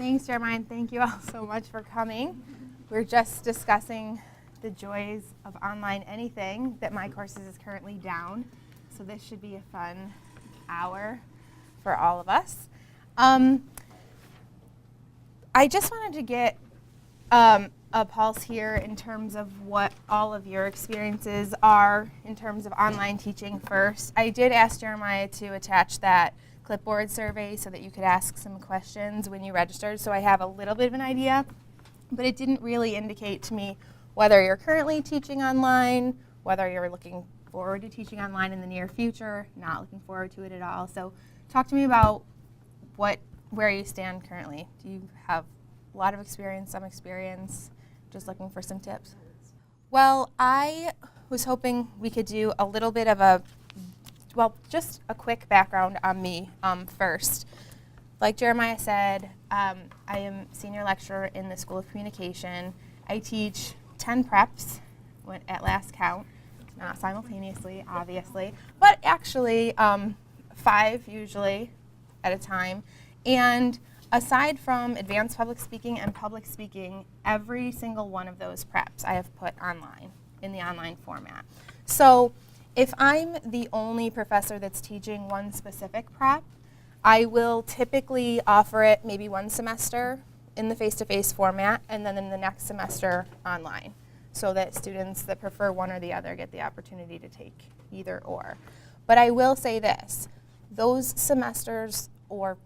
Thanks, Jeremiah, and thank you all so much for coming. We're just discussing the joys of online anything that My Courses is currently down, so this should be a fun hour for all of us. I just wanted to get a pulse here in terms of what all of your experiences are in terms of online teaching first. I did ask Jeremiah to attach that clipboard survey so that you could ask some questions when you registered, so I have a little bit of an idea, but it didn't really indicate to me whether you're currently teaching online, whether you're looking forward to teaching online in the near future, not looking forward to it at all. So talk to me about where you stand currently. Do you have a lot of experience, some experience, just looking for some tips? Well, I was hoping we could do a little bit of just a quick background on me first. Like Jeremiah said, I am senior lecturer in the School of Communication. I teach 10 preps at last count, not simultaneously, obviously, but actually 5 usually at a time. And aside from advanced public speaking and public speaking, every single one of those preps I have put online, in the online format. So if I'm the only professor that's teaching one specific prep, I will typically offer it maybe one semester in the face-to-face format and then in the next semester online, so that students that prefer one or the other get the opportunity to take either or. But I will say this, those semesters, or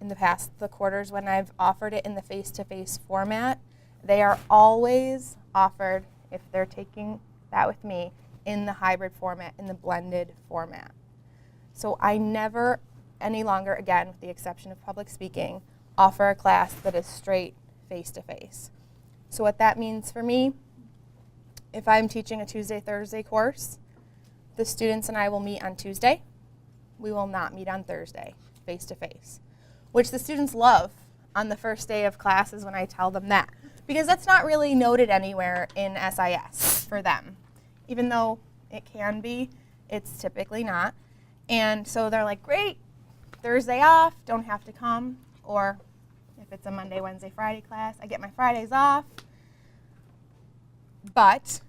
in the past, the quarters when I've offered it in the face-to-face format, they are always offered, if they're taking that with me, in the hybrid format, in the blended format. So I never any longer, again, with the exception of public speaking, offer a class that is straight face-to-face. So what that means for me, if I'm teaching a Tuesday-Thursday course, the students and I will meet on Tuesday. We will not meet on Thursday, face-to-face, which the students love on the first day of classes when I tell them that, because that's not really noted anywhere in SIS for them. Even though it can be, it's typically not. And so they're like, great, Thursday off, don't have to come. Or if it's a Monday, Wednesday, Friday class, I get my Fridays off. But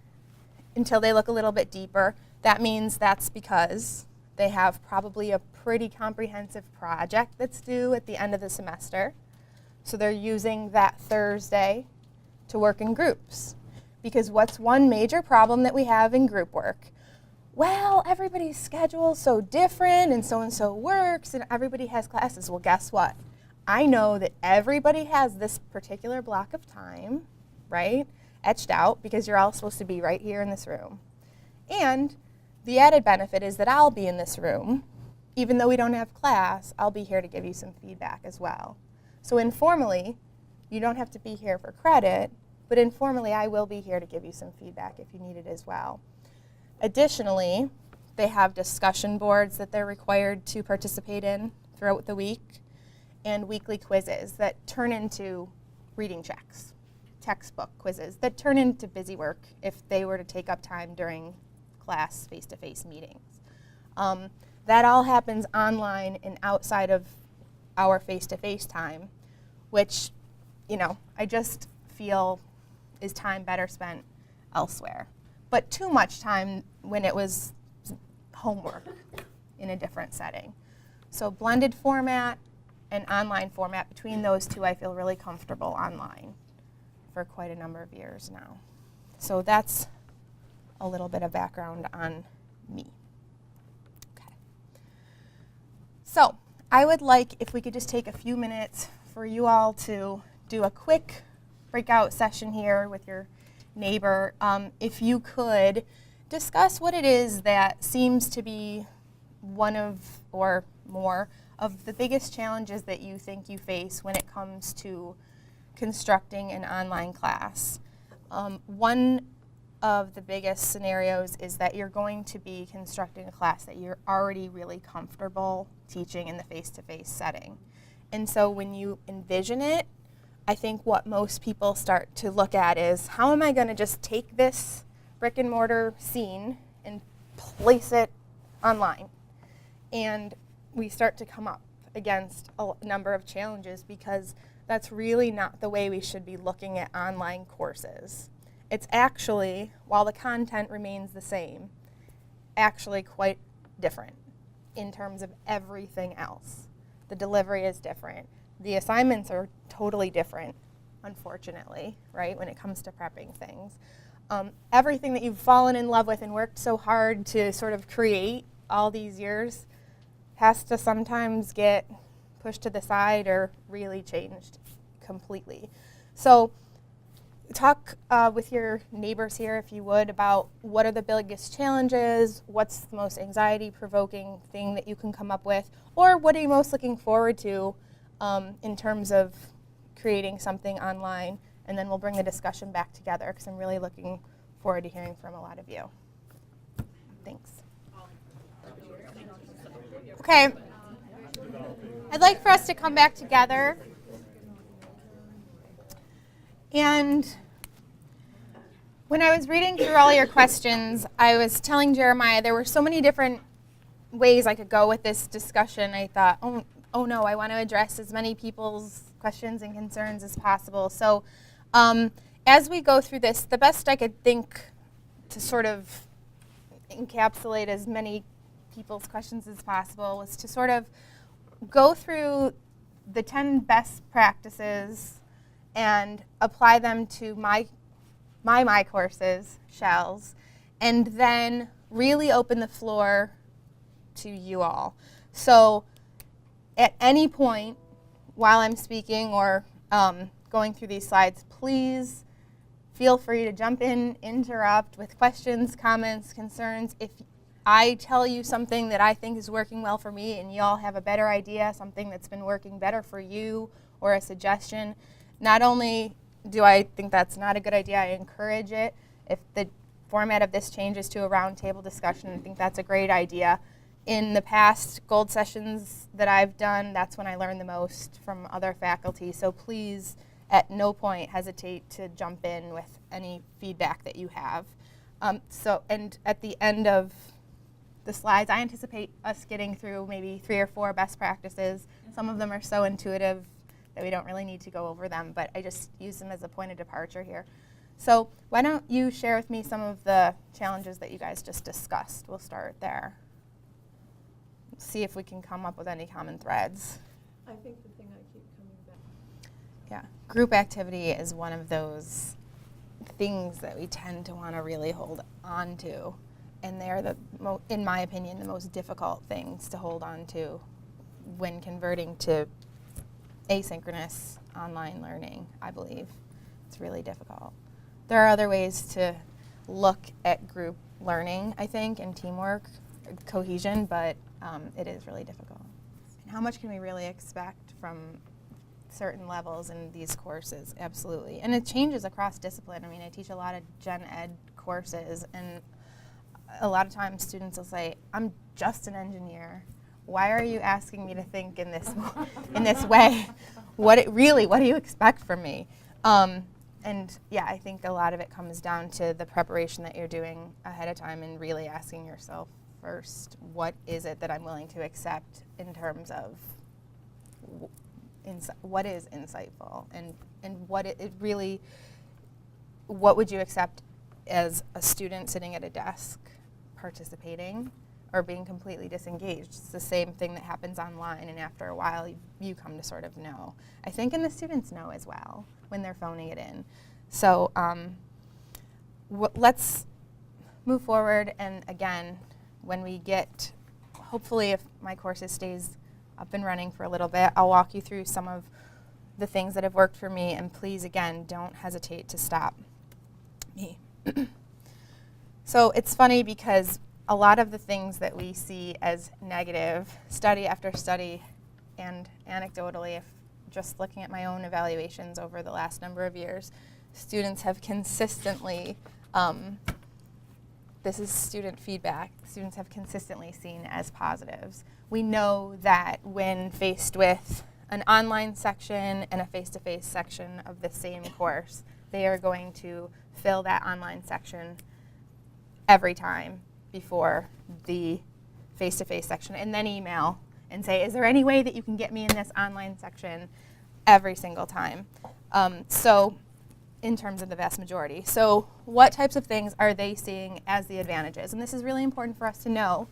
until they look a little bit deeper, that means that's because they have probably a pretty comprehensive project that's due at the end of the semester. So they're using that Thursday to work in groups. Because what's one major problem that we have in group work? Well, everybody's schedule is so different, and so works, and everybody has classes. Well, guess what? I know that everybody has this particular block of time, right, etched out, because you're all supposed to be right here in this room. And the added benefit is that I'll be in this room. Even though we don't have class, I'll be here to give you some feedback as well. So informally, you don't have to be here for credit, but informally, I will be here to give you some feedback if you need it as well. Additionally, they have discussion boards that they're required to participate in throughout the week, and weekly quizzes that turn into reading checks, textbook quizzes that turn into busy work if they were to take up time during class face-to-face meetings. That all happens online and outside of our face-to-face time, which, I just feel is time better spent elsewhere. But too much time when it was homework in a different setting. So blended format and online format, between those two, I feel really comfortable online for quite a number of years now. So that's a little bit of background on me. Okay. So I would like if we could just take a few minutes for you all to do a quick breakout session here with your neighbor. If you could discuss what it is that seems to be one of, or more, of the biggest challenges that you think you face when it comes to constructing an online class. One of the biggest scenarios is that you're going to be constructing a class that you're already really comfortable teaching in the face-to-face setting. And so when you envision it, I think what most people start to look at is, how am I going to just take this brick and mortar scene and place it online? And we start to come up against a number of challenges because that's really not the way we should be looking at online courses. It's actually, while the content remains the same, actually quite different in terms of everything else. The delivery is different. The assignments are totally different, unfortunately, right, when it comes to prepping things. Everything that you've fallen in love with and worked so hard to sort of create all these years has to sometimes get pushed to the side or really changed completely. So talk with your neighbors here, if you would, about what are the biggest challenges, what's the most anxiety-provoking thing that you can come up with, or what are you most looking forward to in terms of creating something online, and then we'll bring the discussion back together because I'm really looking forward to hearing from a lot of you. Thanks. Okay. I'd like for us to come back together. And when I was reading through all your questions, I was telling Jeremiah there were so many different ways I could go with this discussion. I thought, oh no, I want to address as many people's questions and concerns as possible. So as we go through this, the best I could think to sort of encapsulate as many people's questions as possible was to sort of go through the 10 best practices and apply them to my courses, shells, and then really open the floor to you all. So at any point while I'm speaking or going through these slides, please feel free to jump in, interrupt with questions, comments, concerns. If I tell you something that I think is working well for me and you all have a better idea, something that's been working better for you or a suggestion, not only do I think that's not a good idea, I encourage it. If the format of this changes to a roundtable discussion, I think that's a great idea. In the past gold sessions that I've done, that's when I learn the most from other faculty. So please, at no point, hesitate to jump in with any feedback that you have. And at the end of the slides, I anticipate us getting through maybe 3 or 4 best practices. Some of them are so intuitive that we don't really need to go over them, but I just use them as a point of departure here. So why don't you share with me some of the challenges that you guys just discussed? We'll start there. See if we can come up with any common threads. I think the thing I keep coming back. Yeah, group activity is one of those things that we tend to want to really hold on to, and they're in my opinion, the most difficult things to hold on to when converting to asynchronous online learning, I believe. It's really difficult. There are other ways to look at group learning, I think, and teamwork, cohesion, but it is really difficult. And how much can we really expect from certain levels in these courses? Absolutely. And it changes across discipline. I mean, I teach a lot of gen ed courses, and a lot of times students will say, I'm just an engineer. Why are you asking me to think in this way? What do you expect from me? And yeah, I think a lot of it comes down to the preparation that you're doing ahead of time and really asking yourself first, what is it that I'm willing to accept in terms of what is insightful and what it really, what would you accept as a student sitting at a desk participating or being completely disengaged? It's the same thing that happens online, and after a while you come to sort of know. I think, and the students know as well when they're phoning it in. So let's move forward, and again, when we get, hopefully if my courses stays up and running for a little bit, I'll walk you through some of the things that have worked for me, and please, again, don't hesitate to stop me. So it's funny because a lot of the things that we see as negative, study after study, and anecdotally, if just looking at my own evaluations over the last number of years, students have consistently, this is student feedback, students have consistently seen as positives. We know that when faced with an online section and a face-to-face section of the same course, they are going to fill that online section every time before the face-to-face section, and then email and say, is there any way that you can get me in this online section? every single time. So in terms of the vast majority. So what types of things are they seeing as the advantages? And this is really important for us to know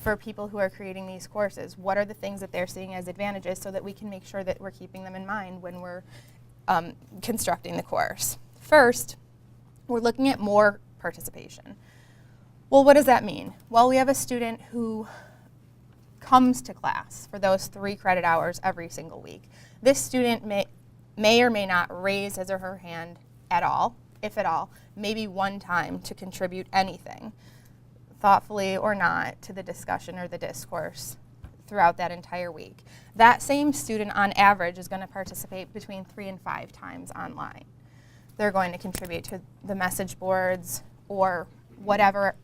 for people who are creating these courses. What are the things that they're seeing as advantages so that we can make sure that we're keeping them in mind when we're constructing the course? First, we're looking at more participation. Well, what does that mean? Well, we have a student who comes to class for those 3 credit hours every single week. This student may or may not raise his or her hand at all, if at all, maybe one time to contribute anything, thoughtfully or not, to the discussion or the discourse throughout that entire week. That same student on average is going to participate between 3 and 5 times online. They're going to contribute to the message boards or whatever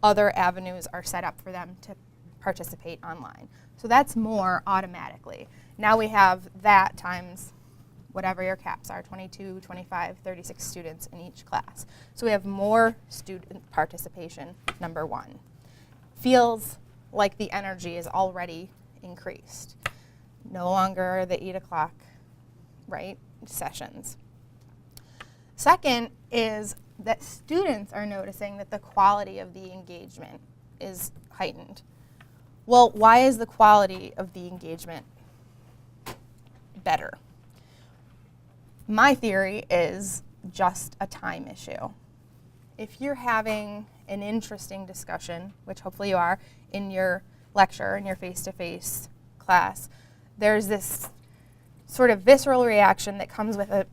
other avenues are set up for them to participate online. So that's more automatically. Now we have that times whatever your caps are, 22, 25, 36 students in each class. So we have more student participation, number one. Feels like the energy is already increased. No longer the 8 o'clock, right, sessions. Second is that students are noticing that the quality of the engagement is heightened. Well, why is the quality of the engagement better? My theory is just a time issue. If you're having an interesting discussion, which hopefully you are, in your lecture, in your face-to-face class, there's this sort of visceral reaction that comes with it,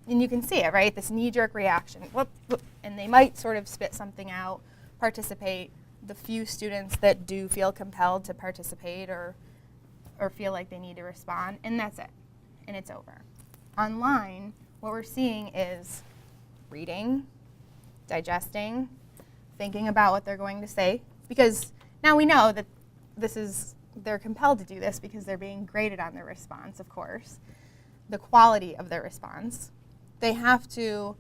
and you can see it, right? This knee-jerk reaction, whoop, whoop, and they might sort of spit something out, participate. The few students that do feel compelled to participate or feel like they need to respond, and that's it, and it's over. Online, what we're seeing is reading, digesting, thinking about what they're going to say, because now we know that they're compelled to do this because they're being graded on their response, of course, the quality of their response. They have to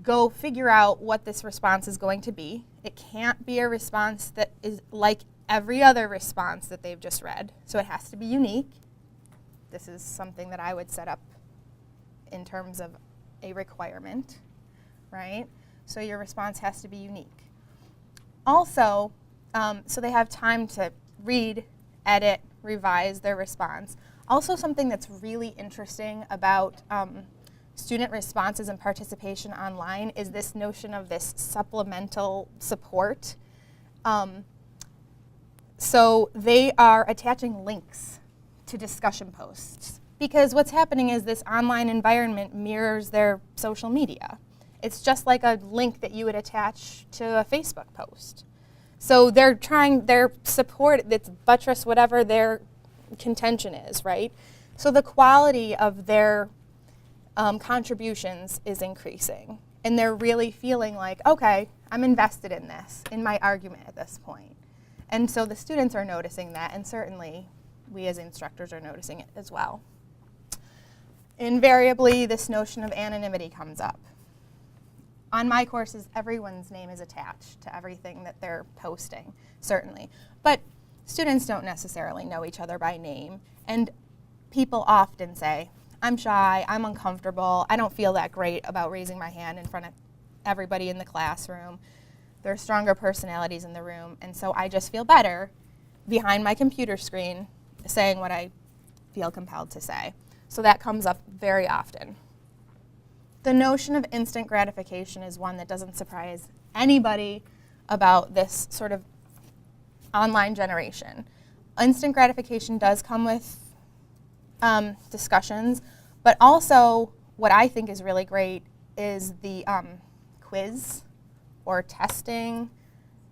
go figure out what this response is going to be. It can't be a response that is like every other response that they've just read, so it has to be unique. This is something that I would set up in terms of a requirement, right? So your response has to be unique. Also, so they have time to read, edit, revise their response. Also, something that's really interesting about student responses and participation online is this notion of this supplemental support. So they are attaching links to discussion posts, because what's happening is this online environment mirrors their social media. It's just like a link that you would attach to a Facebook post. So they're trying their support that's buttress whatever their contention is, right? So the quality of their contributions is increasing, and they're really feeling like, okay, I'm invested in this, in my argument at this point. And so the students are noticing that, and certainly we as instructors are noticing it as well. Invariably, this notion of anonymity comes up. On my courses, everyone's name is attached to everything that they're posting, certainly. But students don't necessarily know each other by name, and people often say, I'm shy, I'm uncomfortable, I don't feel that great about raising my hand in front of everybody in the classroom. There are stronger personalities in the room, and so I just feel better behind my computer screen saying what I feel compelled to say. So that comes up very often. The notion of instant gratification is one that doesn't surprise anybody about this sort of online generation. Instant gratification does come with discussions, but also what I think is really great is the quiz or testing,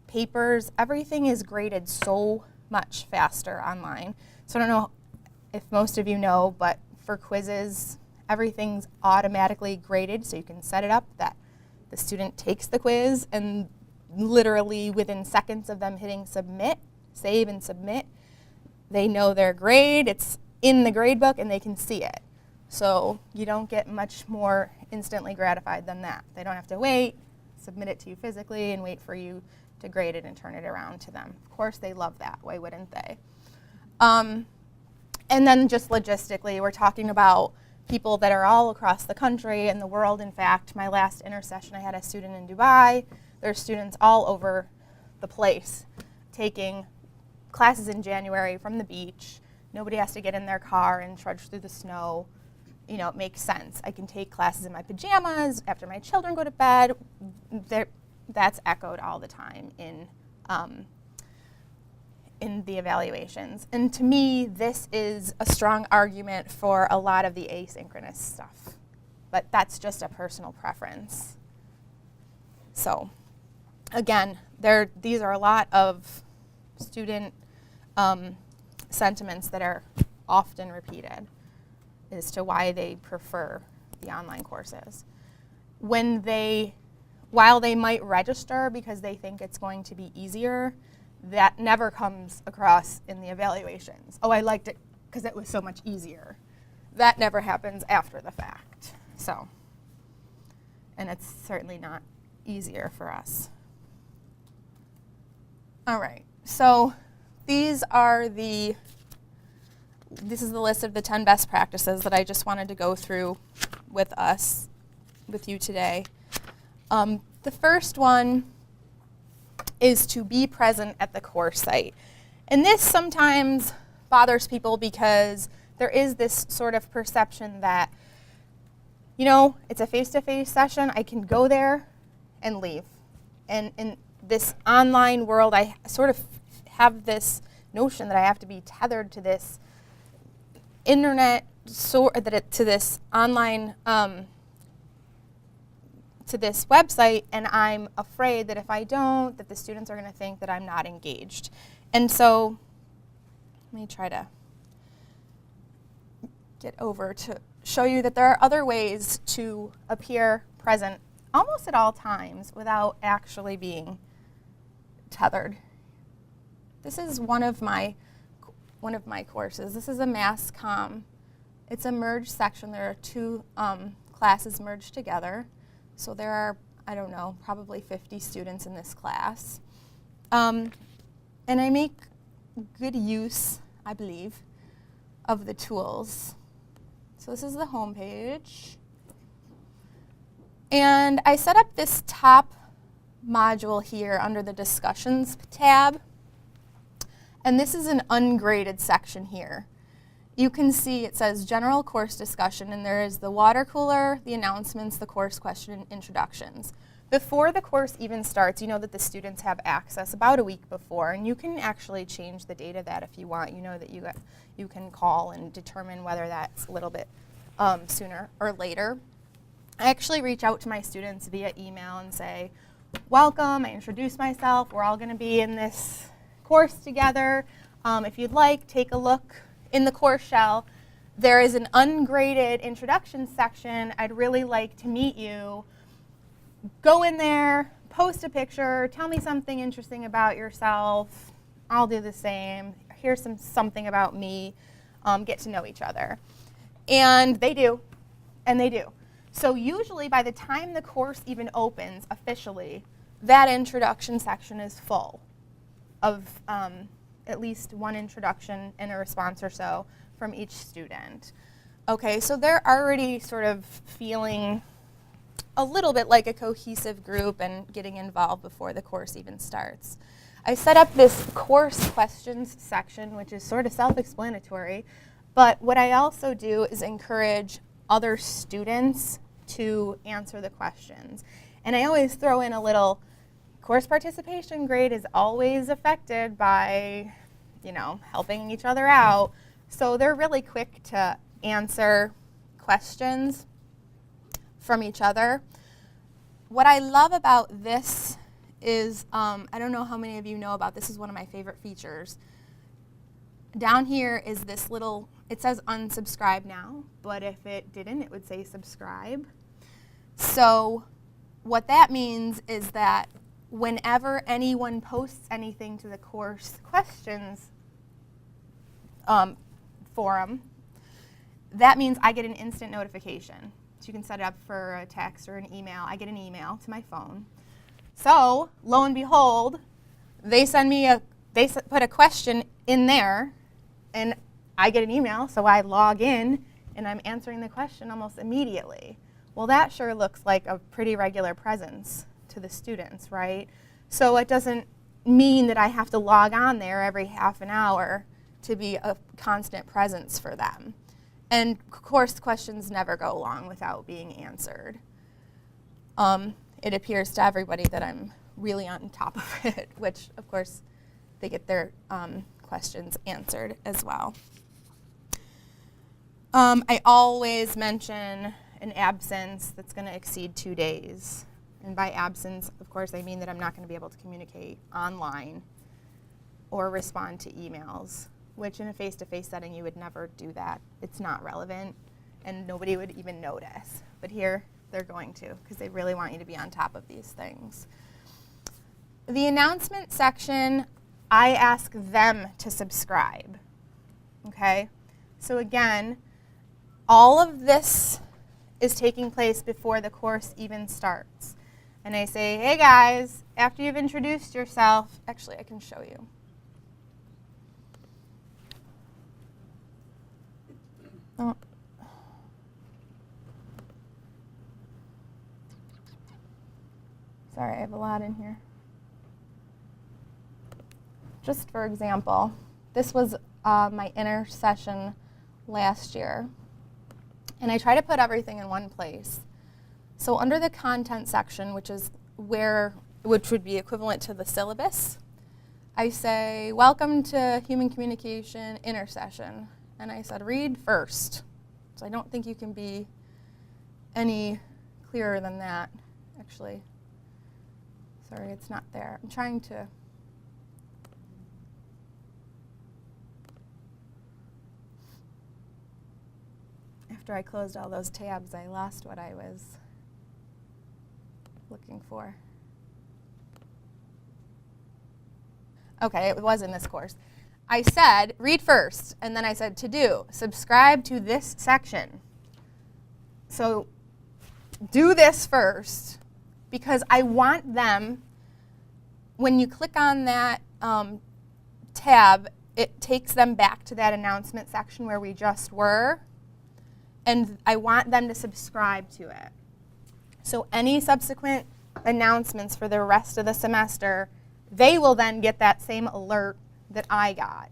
papers. Everything is graded so much faster online. So I don't know if most of you know, but for quizzes, everything's automatically graded, so you can set it up that the student takes the quiz, and literally within seconds of them hitting submit, save and submit, they know their grade, it's in the grade book, and they can see it. So you don't get much more instantly gratified than that. They don't have to wait, submit it to you physically, and wait for you to grade it and turn it around to them. Of course, they love that. Why wouldn't they? And then just logistically, we're talking about people that are all across the country and the world. In fact, my last intersession, I had a student in Dubai. There's students all over the place taking classes in January from the beach. Nobody has to get in their car and trudge through the snow. You know, it makes sense. I can take classes in my pajamas after my children go to bed. That's echoed all the time in the evaluations. And to me, this is a strong argument for a lot of the asynchronous stuff. But that's just a personal preference. So, again, these are a lot of student sentiments that are often repeated as to why they prefer the online courses. While they might register because they think it's going to be easier, that never comes across in the evaluations. Oh, I liked it because it was so much easier. That never happens after the fact. So, and it's certainly not easier for us. All right, so this is the list of the 10 best practices that I just wanted to go through with you today. The first one is to be present at the course site. And this sometimes bothers people because there is this sort of perception that, you know, it's a face-to-face session, I can go there and leave. And in this online world, I sort of have this notion that I have to be tethered to this internet, to this online, to this website, and I'm afraid that if I don't, that the students are going to think that I'm not engaged. And so, let me try to get over to show you that there are other ways to appear present almost at all times without actually being tethered. This is one of my courses. This is a mass comm. It's a merged section. There are two classes merged together. So there are, I don't know, probably 50 students in this class. And I make good use, I believe, of the tools. So this is the home page. And I set up this top module here under the discussions tab. And this is an ungraded section here. You can see it says general course discussion, and there is the water cooler, the announcements, the course question, and introductions. Before the course even starts, you know that the students have access about a week before, and you can actually change the date of that if you want. You know that you can call and determine whether that's a little bit sooner or later. I actually reach out to my students via email and say, welcome, I introduce myself, we're all going to be in this course together. If you'd like, take a look in the course shell. There is an ungraded introduction section. I'd really like to meet you. Go in there, post a picture, tell me something interesting about yourself. I'll do the same. Here's something about me. Get to know each other. And they do, and they do. So usually by the time the course even opens officially, that introduction section is full of at least one introduction and a response or so from each student. Okay, so they're already sort of feeling a little bit like a cohesive group and getting involved before the course even starts. I set up this course questions section, which is sort of self-explanatory, but what I also do is encourage other students to answer the questions. And I always throw in a little course participation grade is always affected by, you know, helping each other out. So they're really quick to answer questions from each other. What I love about this is, I don't know how many of you know about this, is one of my favorite features. Down here is this little, it says unsubscribe now, but if it didn't, it would say subscribe. So what that means is that whenever anyone posts anything to the course questions forum, that means I get an instant notification. So you can set it up for a text or an email. I get an email to my phone. So lo and behold, they put a question in there, and I get an email, so I log in, and I'm answering the question almost immediately. Well, that sure looks like a pretty regular presence to the students, right? So it doesn't mean that I have to log on there every half an hour to be a constant presence for them. And of course, questions never go long without being answered. It appears to everybody that I'm really on top of it, which of course they get their questions answered as well. I always mention an absence that's going to exceed 2 days. And by absence, of course, I mean that I'm not going to be able to communicate online or respond to emails, which in a face-to-face setting you would never do that. It's not relevant, and nobody would even notice. But here, they're going to, because they really want you to be on top of these things. The announcement section, I ask them to subscribe, okay? So again, all of this is taking place before the course even starts. And I say, hey guys, after you've introduced yourself, actually I can show you. Oh. Sorry, I have a lot in here. Just for example, this was my inner session last year. And I try to put everything in one place. So under the content section, which would be equivalent to the syllabus, I say, welcome to Human Communication Inner Session. And I said, read first. So I don't think you can be any clearer than that, actually. Sorry, it's not there. I'm trying to. After I closed all those tabs, I lost what I was looking for. Okay, it was in this course. I said, read first, and then I said, to do, subscribe to this section. So do this first, because I want them, when you click on that tab, it takes them back to that announcement section where we just were, and I want them to subscribe to it. So any subsequent announcements for the rest of the semester, they will then get that same alert that I got.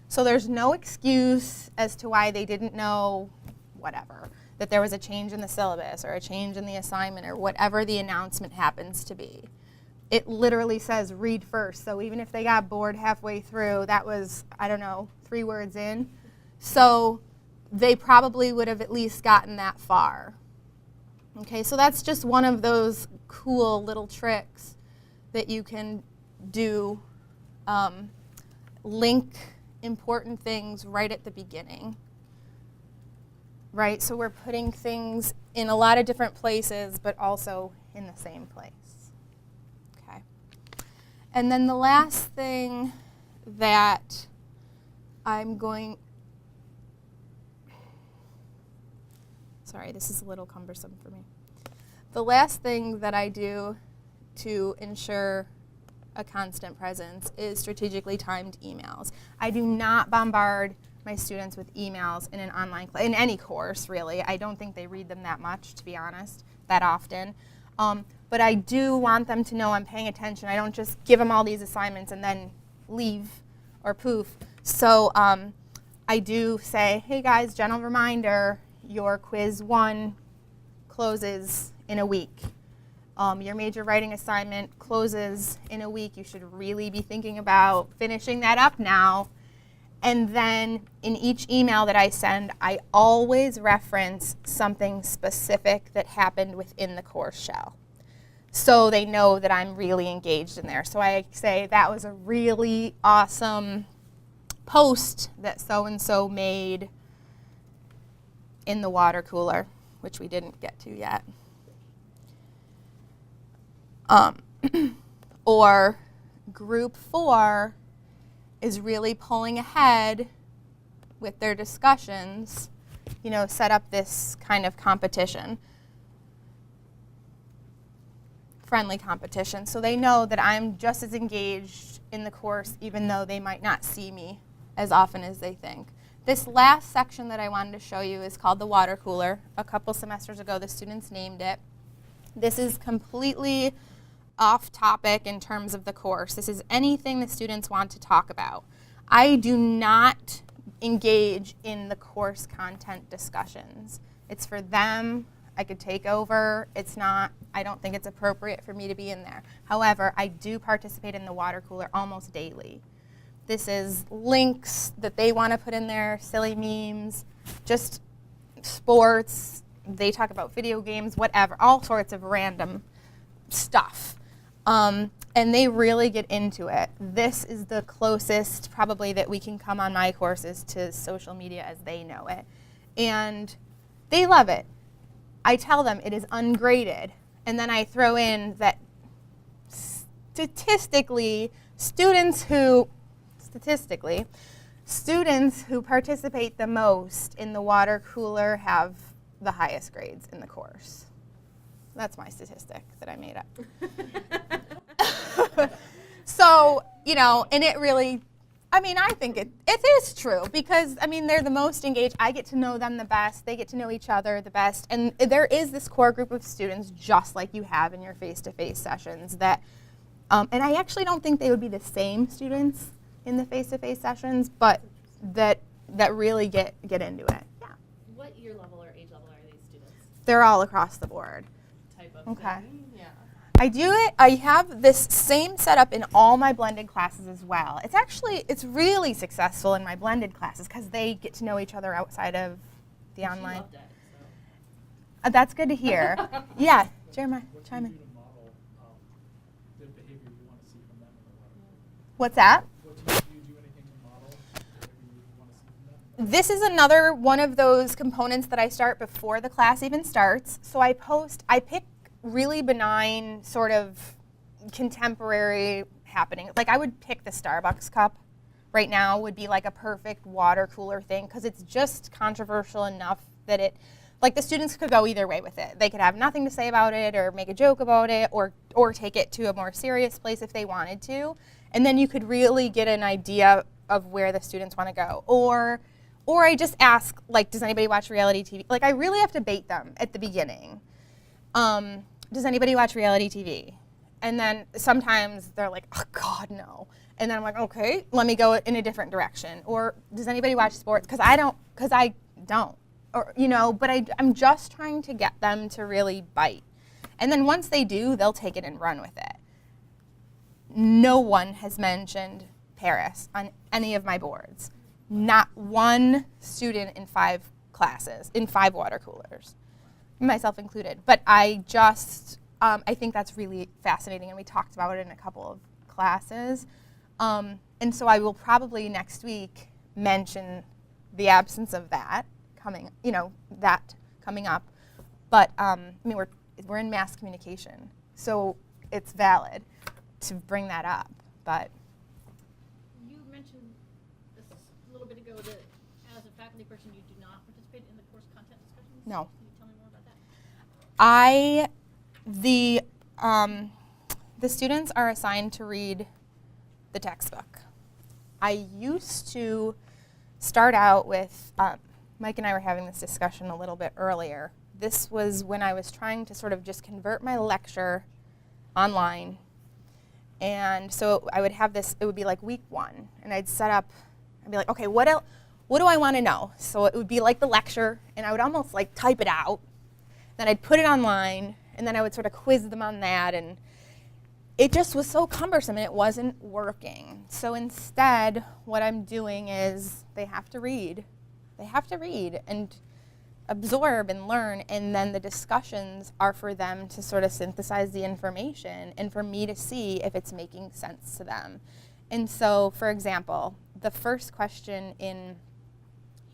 So there's no excuse as to why they didn't know whatever, that there was a change in the syllabus or a change in the assignment or whatever the announcement happens to be. It literally says read first. So even if they got bored halfway through, that was, I don't know, 3 words in. So they probably would have at least gotten that far. Okay, so that's just one of those cool little tricks that you can do. Link important things right at the beginning. Right, so we're putting things in a lot of different places, but also in the same place. Okay. And then the last thing that I'm going, sorry, this is a little cumbersome for me. The last thing that I do to ensure a constant presence is strategically timed emails. I do not bombard my students with emails in an online class, in any course really. I don't think they read them that much, to be honest, that often. But I do want them to know I'm paying attention. I don't just give them all these assignments and then leave or poof. So I do say, hey guys, general reminder, your quiz 1 closes in a week. Your major writing assignment closes in a week. You should really be thinking about finishing that up now. And then in each email that I send, I always reference something specific that happened within the course shell, so they know that I'm really engaged in there. So I say, that was a really awesome post that so-and-so made in the water cooler, which we didn't get to yet. Or group 4 is really pulling ahead with their discussions, you know, set up this kind of competition, friendly competition, so they know that I'm just as engaged in the course even though they might not see me as often as they think. This last section that I wanted to show you is called the water cooler. A couple semesters ago, the students named it. This is completely off topic in terms of the course. This is anything the students want to talk about. I do not engage in the course content discussions. It's for them. I could take over. It's not, I don't think it's appropriate for me to be in there. However, I do participate in the water cooler almost daily. This is links that they want to put in there, silly memes, just sports. They talk about video games, whatever, all sorts of random stuff. And they really get into it. This is the closest probably that we can come on my courses to social media as they know it. And they love it. I tell them it is ungraded. And then I throw in that statistically, students who participate the most in the water cooler have the highest grades in the course. That's my statistic that I made up. So, you know, and it really, I mean, I think it is true because, I mean, they're the most engaged. I get to know them the best. They get to know each other the best. And there is this core group of students, just like you have in your face-to-face sessions, that, and I actually don't think they would be the same students in the face-to-face sessions, but that really get into it. Yeah. What year level or age level are these students? They're all across the board. Type of Okay. thing? Yeah. I have this same setup in all my blended classes as well. It's really successful in my blended classes because they get to know each other outside of the She online. loved it, That's good to hear. Yeah, Jeremiah, chime in. What do you do to model the behavior you want to see from them in the water? What's that? Do you do anything to model the behavior you want to see from them? This is another one of those components that I start before the class even starts. So I pick really benign sort of contemporary happening. Like I would pick the Starbucks cup right now would be like a perfect water cooler thing because it's just controversial enough that like the students could go either way with it. They could have nothing to say about it or make a joke about it or take it to a more serious place if they wanted to. And then you could really get an idea of where the students want to go. Or I just ask, like, does anybody watch reality TV? Like I really have to bait them at the beginning. Does anybody watch reality TV? And then sometimes they're like, oh God, no. And then I'm like, okay, let me go in a different direction. Or does anybody watch sports? Because I don't. Or, you know, but I'm just trying to get them to really bite. And then once they do, they'll take it and run with it. No one has mentioned Paris on any of my boards. Not one student in 5 classes, in 5 water coolers. Myself included. But I think that's really fascinating, and we talked about it in a couple of classes. And so I will probably next week mention the absence of that coming up. But I mean, we're in mass communication, so it's valid to bring that up. But You mentioned this a little bit ago that as a faculty person, you do not participate in the course content discussions. No. Can you tell me more about that? The students are assigned to read the textbook. I used to start out with, Mike and I were having this discussion a little bit earlier. This was when I was trying to sort of just convert my lecture online. And so I would have this, it would be like week 1, and I'd be like, okay, what do I want to know? So it would be like the lecture, and I would almost like type it out. Then I'd put it online, and then I would sort of quiz them on that, and it just was so cumbersome, and it wasn't working. So instead, what I'm doing is they have to read. They have to read and absorb and learn, and then the discussions are for them to sort of synthesize the information and for me to see if it's making sense to them. And so, for example, the first question in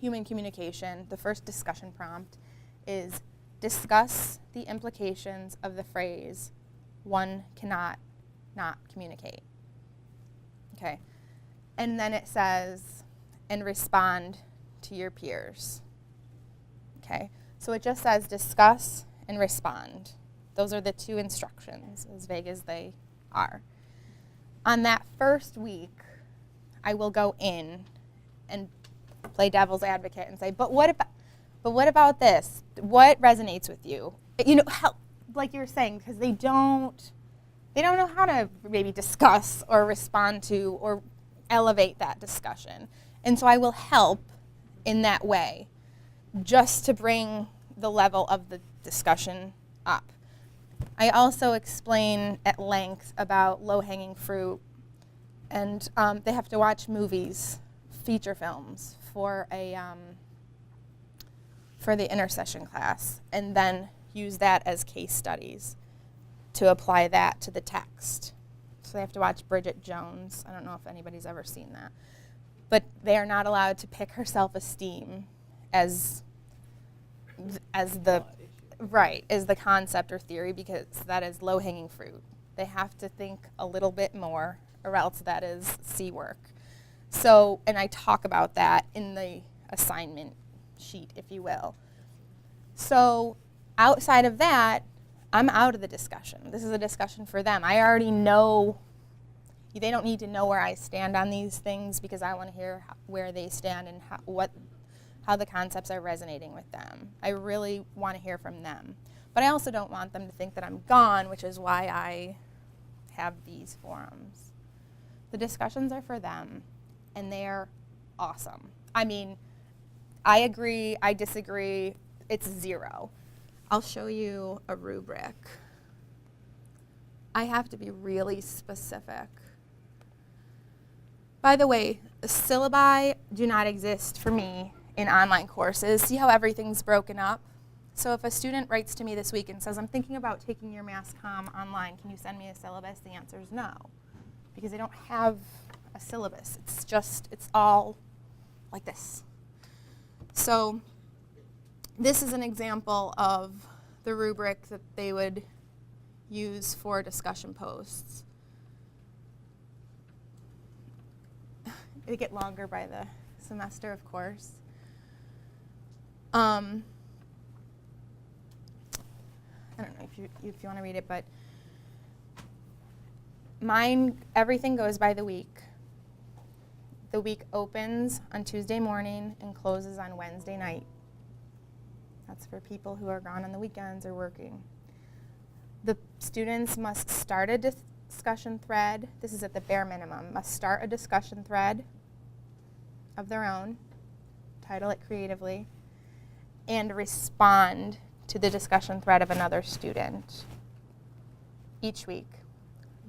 human communication, the first discussion prompt is discuss the implications of the phrase, one cannot not communicate. Okay. And then it says, and respond to your peers. Okay. So it just says discuss and respond. Those are the 2 instructions, as vague as they are. On that first week, I will go in and play devil's advocate and say, but what about this? What resonates with you? You know, like you were saying, because they don't know how to maybe discuss or respond to or elevate that discussion. And so I will help in that way, just to bring the level of the discussion up. I also explain at length about low-hanging fruit, and they have to watch movies, feature films for the intercession class, and then use that as case studies to apply that to the text. So they have to watch Bridget Jones. I don't know if anybody's ever seen that. But they are not allowed to pick her self-esteem as the concept or theory, because that is low-hanging fruit. They have to think a little bit more, or else that is C work. So, and I talk about that in the assignment sheet, if you will. So outside of that, I'm out of the discussion. This is a discussion for them. I already know. They don't need to know where I stand on these things, because I want to hear where they stand and how the concepts are resonating with them. I really want to hear from them. But I also don't want them to think that I'm gone, which is why I have these forums. The discussions are for them, and they're awesome. I mean, I agree, I disagree, it's 0. I'll show you a rubric. I have to be really specific. By the way, syllabi do not exist for me in online courses. See how everything's broken up? So if a student writes to me this week and says, I'm thinking about taking your Mass Comm online, can you send me a syllabus? The answer is no, because they don't have a syllabus. It's all like this. So this is an example of the rubric that they would use for discussion posts. They get longer by the semester, of course. I don't know if you want to read it, but mine, everything goes by the week. The week opens on Tuesday morning and closes on Wednesday night. That's for people who are gone on the weekends or working. The students must start a discussion thread. This is at the bare minimum. Must start a discussion thread of their own, title it creatively, and respond to the discussion thread of another student each week.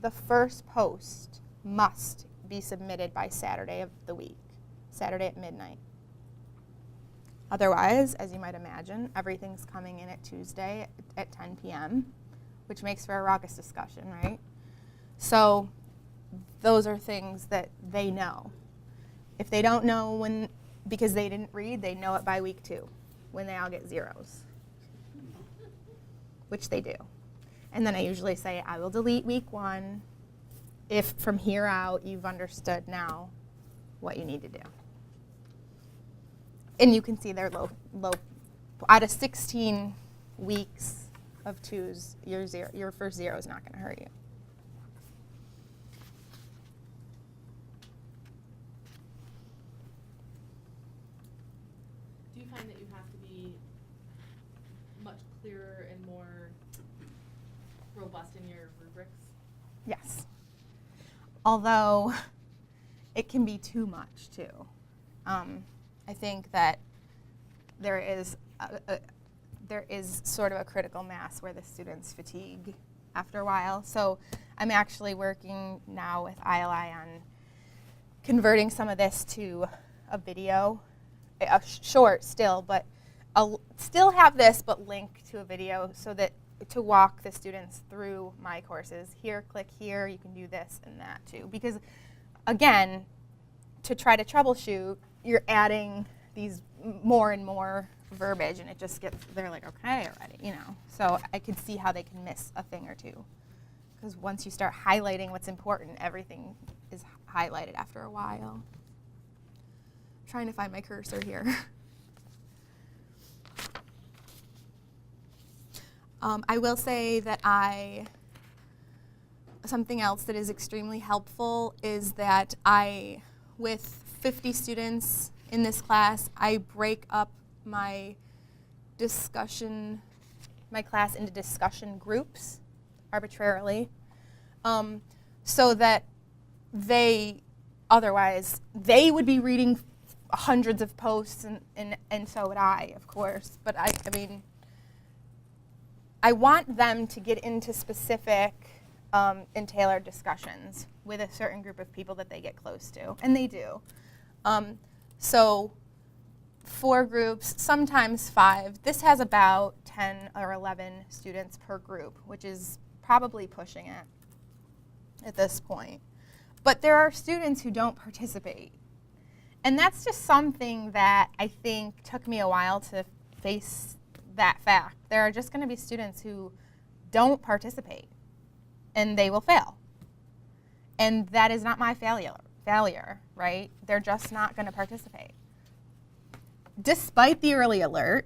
The first post must be submitted by Saturday of the week, Saturday at midnight. Otherwise, as you might imagine, everything's coming in at Tuesday at 10 p.m., which makes for a raucous discussion, right? So those are things that they know. If they don't know because they didn't read, they know it by week 2, when they all get 0s, which they do. And then I usually say, I will delete week 1 if from here out you've understood now what you need to do. And you can see they're low. Out of 16 weeks of 2s, your first 0 is not going to hurt you. Do you find that you have to be much clearer and more robust in your rubrics? Yes. Although it can be too much too. I think that there is sort of a critical mass where the students fatigue after a while. So I'm actually working now with ILI on converting some of this to a video, short still, but I'll still have this but link to a video so that to walk the students through my courses. Here, click here, you can do this and that too. Because again, to try to troubleshoot, you're adding these more and more verbiage, and it just gets, they're like, okay, already, you know. So I could see how they can miss a thing or two. Because once you start highlighting what's important, everything is highlighted after a while. I'm trying to find my cursor here. I will say that something else that is extremely helpful is that with 50 students in this class, I break up my class into discussion groups arbitrarily, so that otherwise they would be reading hundreds of posts, and so would I, of course. But I mean, I want them to get into specific and tailored discussions with a certain group of people that they get close to, and they do. So 4 groups, sometimes 5. This has about 10 or 11 students per group, which is probably pushing it at this point. But there are students who don't participate. And that's just something that I think took me a while to face that fact. There are just going to be students who don't participate, and they will fail. And that is not my failure, right? They're just not going to participate. Despite the early alert,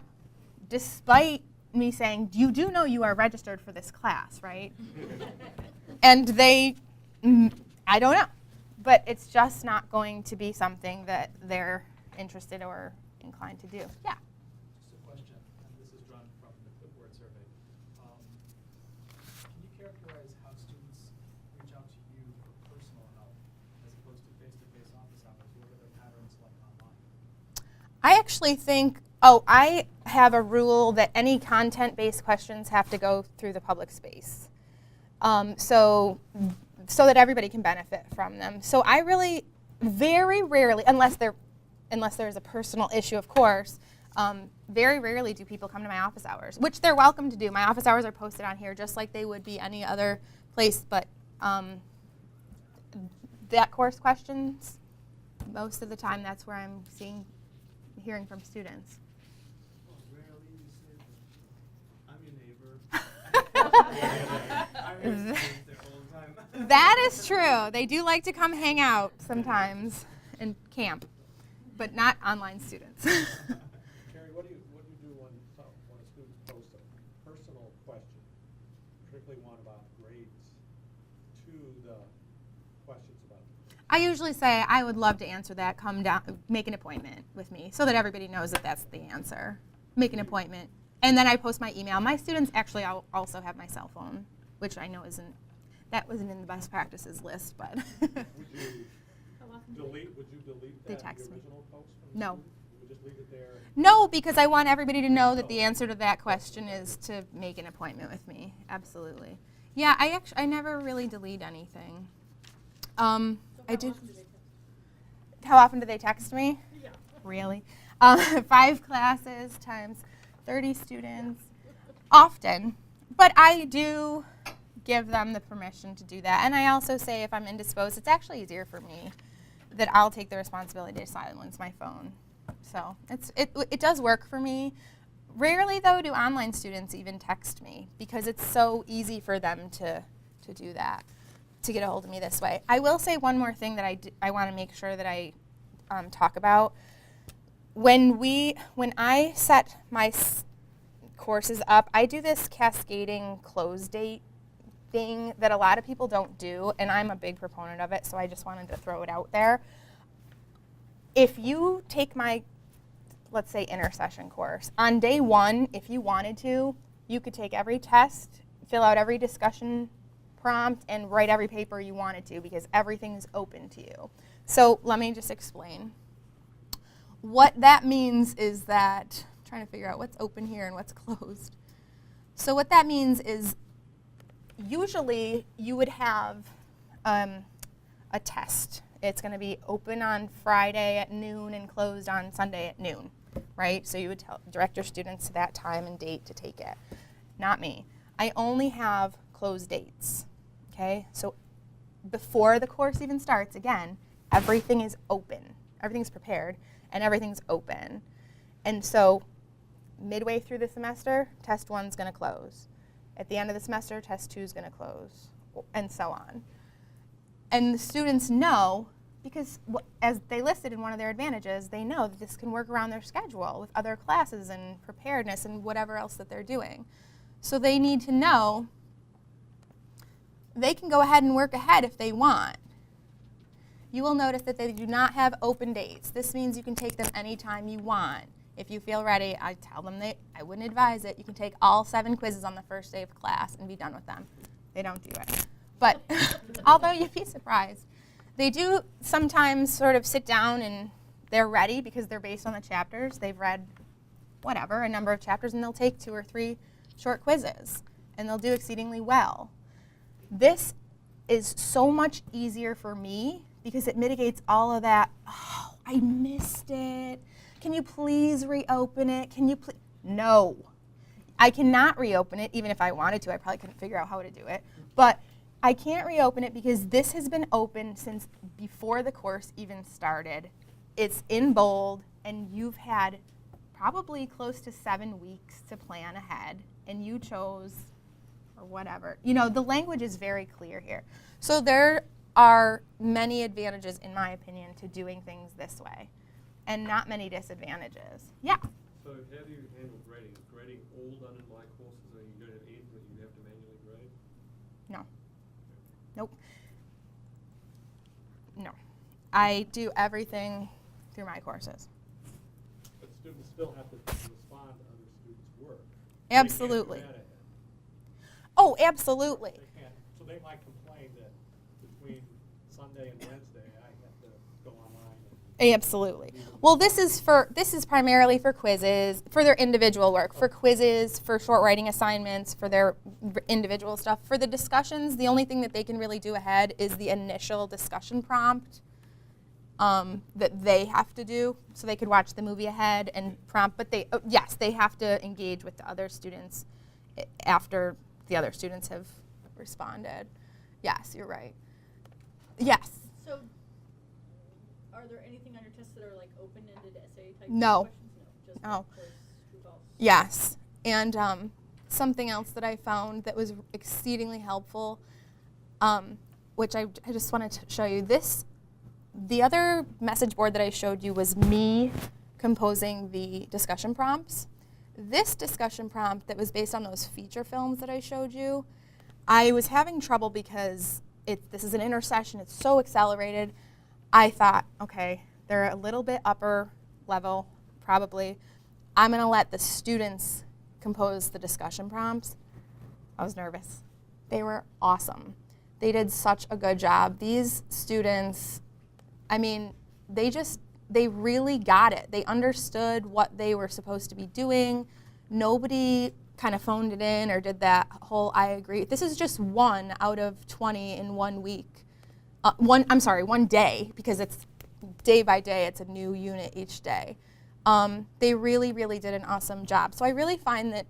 despite me saying, you do know you are registered for this class, right? And they, I don't know. But it's just not going to be something that they're interested or inclined to do. Yeah? Just a question, and this is drawn from the clipboard survey. Can you characterize how students reach out to you for personal help as opposed to face-to-face office hours? What are their patterns like online? I actually think, I have a rule that any content-based questions have to go through the public space. So that everybody can benefit from them. So I really, very rarely, unless there's a personal issue, of course, very rarely do people come to my office hours, which they're welcome to do. My office hours are posted on here just like they would be any other place, but that course questions, most of the time that's where I'm hearing from students. Well, rarely you say that. I'm your neighbor. I'm your student there all the time. That is true. They do like to come hang out sometimes and camp, but not online students. Keri, what do you do when a student posts a personal question, particularly one about grades, to the questions about? I usually say, I would love to answer that. Come down, make an appointment with me so that everybody knows that that's the answer. Make an appointment. And then I post my email. My students actually also have my cell phone, which I know that wasn't in the best practices list, but. Would you delete They that, text the me. original post from the No. student? You would just leave it there? No, because I want everybody to know that the answer to that question is to make an appointment with me. Absolutely. Yeah, I never really delete anything. I did. How often do they text me? Yeah. Really? 5 classes times 30 students. Often. But I do give them the permission to do that. And I also say if I'm indisposed, it's actually easier for me that I'll take the responsibility to silence my phone. So it does work for me. Rarely, though, do online students even text me because it's so easy for them to do that, to get a hold of me this way. I will say one more thing that I want to make sure that I talk about. When I set my courses up, I do this cascading close date thing that a lot of people don't do, and I'm a big proponent of it, so I just wanted to throw it out there. If you take my, let's say, intercession course, on day 1, if you wanted to, you could take every test, fill out every discussion prompt, and write every paper you wanted to because everything is open to you. So let me just explain. What that means is that, I'm trying to figure out what's open here and what's closed. So what that means is usually you would have a test. It's going to be open on Friday at noon and closed on Sunday at noon, right? So you would direct your students to that time and date to take it. Not me. I only have closed dates, okay? So before the course even starts, again, everything is open. Everything's prepared, and everything's open. And so midway through the semester, test 1's going to close. At the end of the semester, test 2 is going to close, and so on. And the students know, because as they listed in one of their advantages, they know that this can work around their schedule with other classes and preparedness and whatever else that they're doing. So they need to know they can go ahead and work ahead if they want. you will notice that they do not have open dates. This means you can take them anytime you want. If you feel ready, I tell them I wouldn't advise it. You can take all 7 quizzes on the first day of class and be done with them. They don't do it. But although you'd be surprised, they do sometimes sort of sit down and they're ready because they're based on the chapters. They've read whatever, a number of chapters, and they'll take 2 or 3 short quizzes, and they'll do exceedingly well. This is so much easier for me because it mitigates all of that, oh, I missed it. Can you please reopen it? Can you please? No. I cannot reopen it, even if I wanted to. I probably couldn't figure out how to do it. But I can't reopen it because this has been open since before the course even started. It's in bold, and you've had probably close to 7 weeks to plan ahead, and you chose, or whatever. You know, the language is very clear here. So there are many advantages, in my opinion, to doing things this way, and not many disadvantages. Yeah? So how do you handle grading? Is grading all done in my courses, or you don't have anything that you have to manually grade? No. Nope. No. I do everything through my courses. But students still have to respond to other students' work. Absolutely. They can't do that ahead. Oh, absolutely. They can't. So they might complain that between Sunday and Wednesday, I have to go online and Absolutely. Well, this is primarily for quizzes, for their individual work, for quizzes, for short writing assignments, for their individual stuff. For the discussions, the only thing that they can really do ahead is the initial discussion prompt that they have to do. So they could watch the movie ahead and prompt, but yes, they have to engage with the other students after the other students have responded. Yes, you're right. Yes. So, are there anything on your tests that are like open-ended essay type No. questions? No. Just No. like choice, true, false. Yes, and something else that I found that was exceedingly helpful, which I just wanted to show you. The other message board that I showed you was me composing the discussion prompts. This discussion prompt that was based on those feature films that I showed you, I was having trouble because this is an intersession, it's so accelerated. I thought, okay, they're a little bit upper level, probably. I'm going to let the students compose the discussion prompts. I was nervous. They were awesome. They did such a good job. These students, I mean, they really got it. They understood what they were supposed to be doing. Nobody kind of phoned it in or did that whole I agree. This is just 1 out of 20 in 1 week. 1 day, because it's day by day, it's a new unit each day. They really, really did an awesome job. So I really find that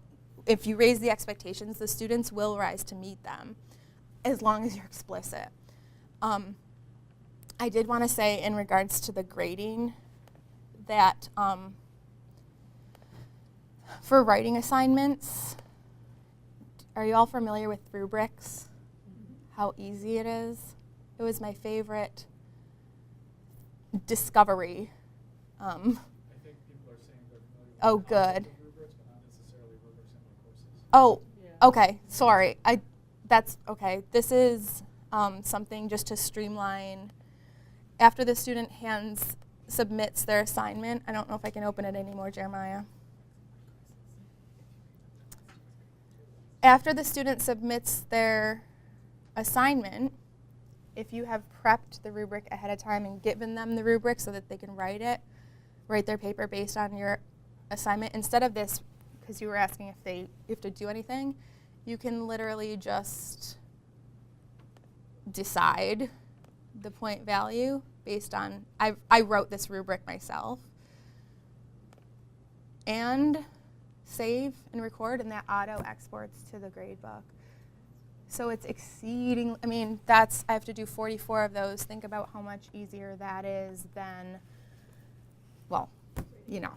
if you raise the expectations, the students will rise to meet them, as long as you're explicit. I did want to say in regards to the grading that for writing assignments, are you all familiar with rubrics? How easy it is? It was my favorite discovery. I think people are saying they're familiar with Oh, the concept good. of rubrics, but not necessarily rubrics in their courses. Oh, Yeah. okay, sorry. That's okay. This is something just to streamline. After the student submits their assignment, I don't know if I can open it anymore, Jeremiah. After the student submits their assignment, if you have prepped the rubric ahead of time and given them the rubric so that they can write their paper based on your assignment, instead of this, because you were asking if you have to do anything, you can literally just decide the point value based on, I wrote this rubric myself, and save and record, and that auto exports to the grade book. So it's exceeding, I mean, I have to do 44 of those. Think about how much easier that is than, well, you know,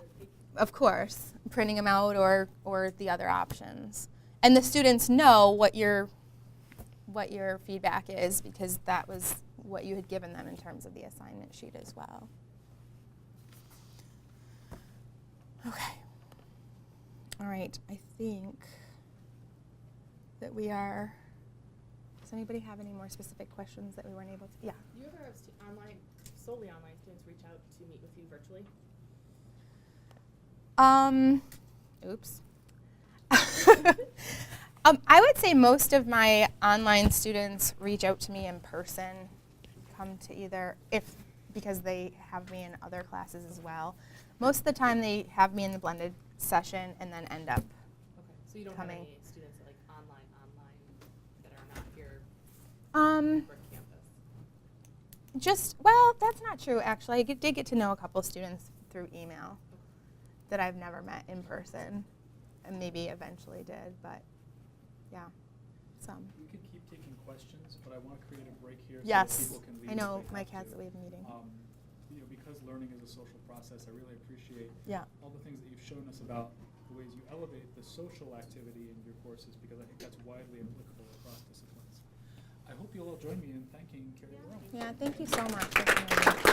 of course, printing them out or the other options. And the students know what your feedback is, because that was what you had given them in terms of the assignment sheet as well. Okay. All right, I think that we are, does anybody have any more specific questions that we weren't able to? Yeah. Do you ever have online solely online students reach out to meet with you virtually? Oops. I would say most of my online students reach out to me in person, come to either, because they have me in other classes as well. Most of the time they have me in the blended session and then end up Okay, so you don't coming. have any students that, like online that are not here for campus? Well, that's not true actually. I did get to know a couple students through email that I've never met in person, and maybe eventually did, but yeah, some. We could keep taking questions, but I want to create a break here so Yes, that people can leave. I if know they my have cats to. that we have a meeting. Because learning is a social process, I really appreciate Yeah. all the things that you've shown us about the ways you elevate the social activity in your courses, because I think that's widely applicable across disciplines. I hope you'll all join me in thanking Keri Barone. Yeah, thank you so much for coming.